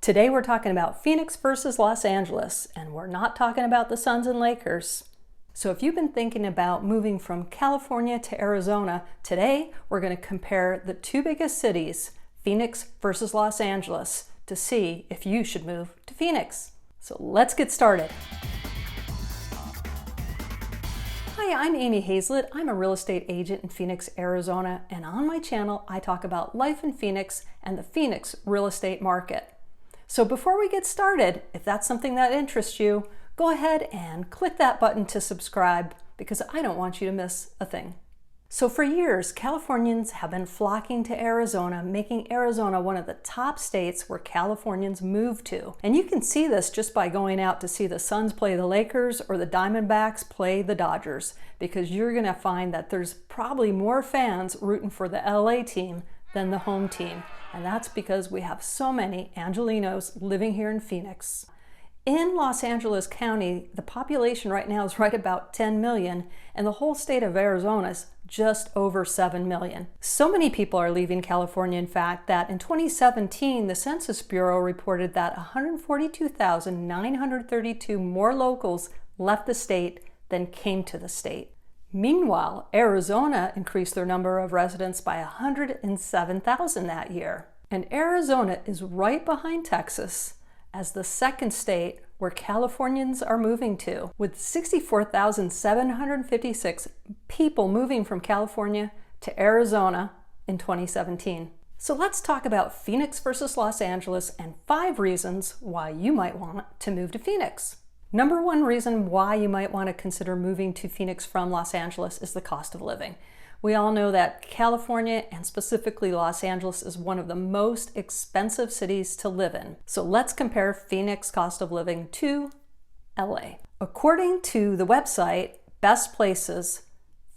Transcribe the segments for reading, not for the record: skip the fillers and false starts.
Today we're talking about Phoenix versus Los Angeles, and we're not talking about the Suns and Lakers. So if you've been thinking about moving from California to Arizona, today we're going to compare the two biggest cities, Phoenix versus Los Angeles, to see if you should move to Phoenix. So let's get started. Hi, I'm Amy Hayslett. I'm a real estate agent in Phoenix, Arizona, and on my channel I talk about life in Phoenix and the Phoenix real estate market. So before we get started, if that's something that interests you, go ahead and click that button to subscribe because I don't want you to miss a thing. So for years, Californians have been flocking to Arizona, making Arizona one of the top states where Californians move to. And you can see this just by going out to see the Suns play the Lakers or the Diamondbacks play the Dodgers, because you're going to find that there's probably more fans rooting for the LA team than the home team. And that's because we have so many Angelenos living here in Phoenix. In Los Angeles County, the population right now is right about 10 million, and the whole state of Arizona is just over 7 million. So many people are leaving California, in fact, that in 2017, the Census Bureau reported that 142,932 more locals left the state than came to the state. Meanwhile, Arizona increased their number of residents by 107,000 that year. And Arizona is right behind Texas as the second state where Californians are moving to, with 64,756 people moving from California to Arizona in 2017. So let's talk about Phoenix versus Los Angeles and 5 reasons why you might want to move to Phoenix. Number one reason why you might want to consider moving to Phoenix from Los Angeles is the cost of living. We all know that California, and specifically Los Angeles, is one of the most expensive cities to live in. So let's compare Phoenix cost of living to LA. According to the website Best Places,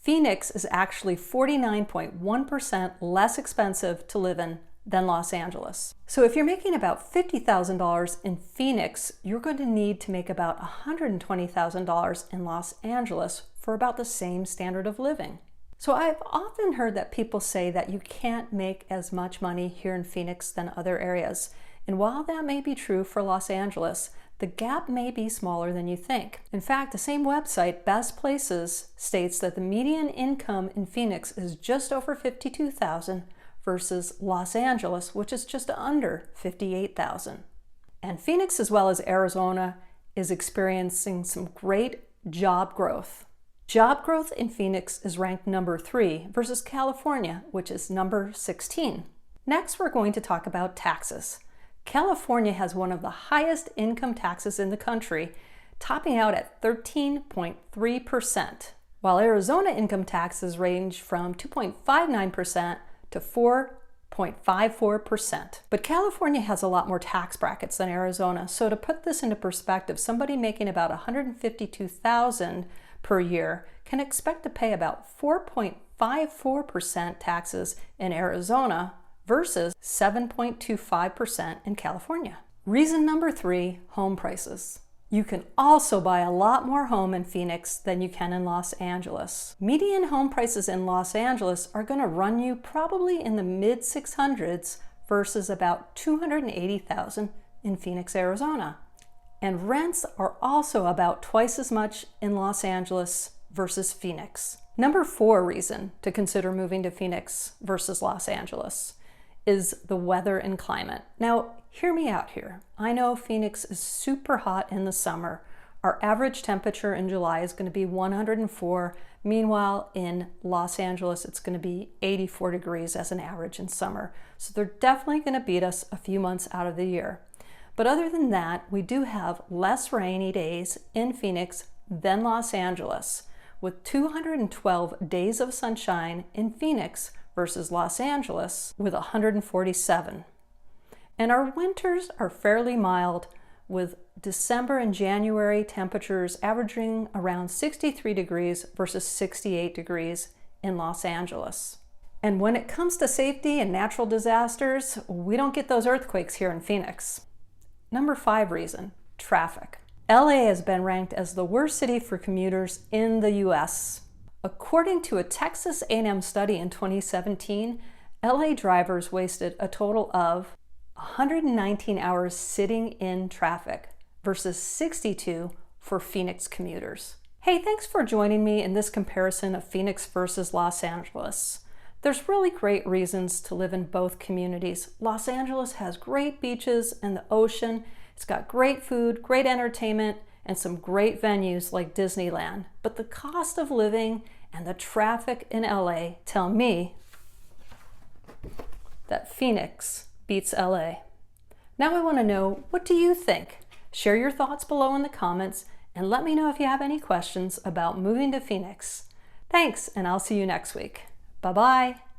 Phoenix is actually 49.1% less expensive to live in than Los Angeles. So if you're making about $50,000 in Phoenix, you're going to need to make about $120,000 in Los Angeles for about the same standard of living. So I've often heard that people say that you can't make as much money here in Phoenix than other areas. And while that may be true for Los Angeles, the gap may be smaller than you think. In fact, the same website, Best Places, states that the median income in Phoenix is just over $52,000 versus Los Angeles, which is just under $58,000. And Phoenix, as well as Arizona, is experiencing some great job growth. Job growth in Phoenix is ranked number 3 versus California, which is number 16. Next, we're going to talk about taxes. California has one of the highest income taxes in the country, topping out at 13.3%, while Arizona income taxes range from 2.59% to 4.54%. But California has a lot more tax brackets than Arizona. So to put this into perspective, somebody making about $152,000 per year can expect to pay about 4.54% taxes in Arizona versus 7.25% in California. Reason number 3, home prices. You can also buy a lot more home in Phoenix than you can in Los Angeles. Median home prices in Los Angeles are going to run you probably in the mid 600s versus about $280,000 in Phoenix, Arizona. And rents are also about twice as much in Los Angeles versus Phoenix. Number 4 reason to consider moving to Phoenix versus Los Angeles is the weather and climate. Now, hear me out here. I know Phoenix is super hot in the summer. Our average temperature in July is going to be 104. Meanwhile, in Los Angeles, it's going to be 84 degrees as an average in summer. So they're definitely going to beat us a few months out of the year. But other than that, we do have less rainy days in Phoenix than Los Angeles, with 212 days of sunshine in Phoenix versus Los Angeles with 147. And our winters are fairly mild, with December and January temperatures averaging around 63 degrees versus 68 degrees in Los Angeles. And when it comes to safety and natural disasters, we don't get those earthquakes here in Phoenix. Number 5 reason, traffic. LA has been ranked as the worst city for commuters in the US. According to a Texas A&M study in 2017, LA drivers wasted a total of 119 hours sitting in traffic versus 62 for Phoenix commuters. Hey, thanks for joining me in this comparison of Phoenix versus Los Angeles. There's really great reasons to live in both communities. Los Angeles has great beaches and the ocean. It's got great food, great entertainment, and some great venues like Disneyland. But the cost of living and the traffic in LA tell me that Phoenix beats LA. Now I want to know, what do you think? Share your thoughts below in the comments and let me know if you have any questions about moving to Phoenix. Thanks, and I'll see you next week. Bye-bye.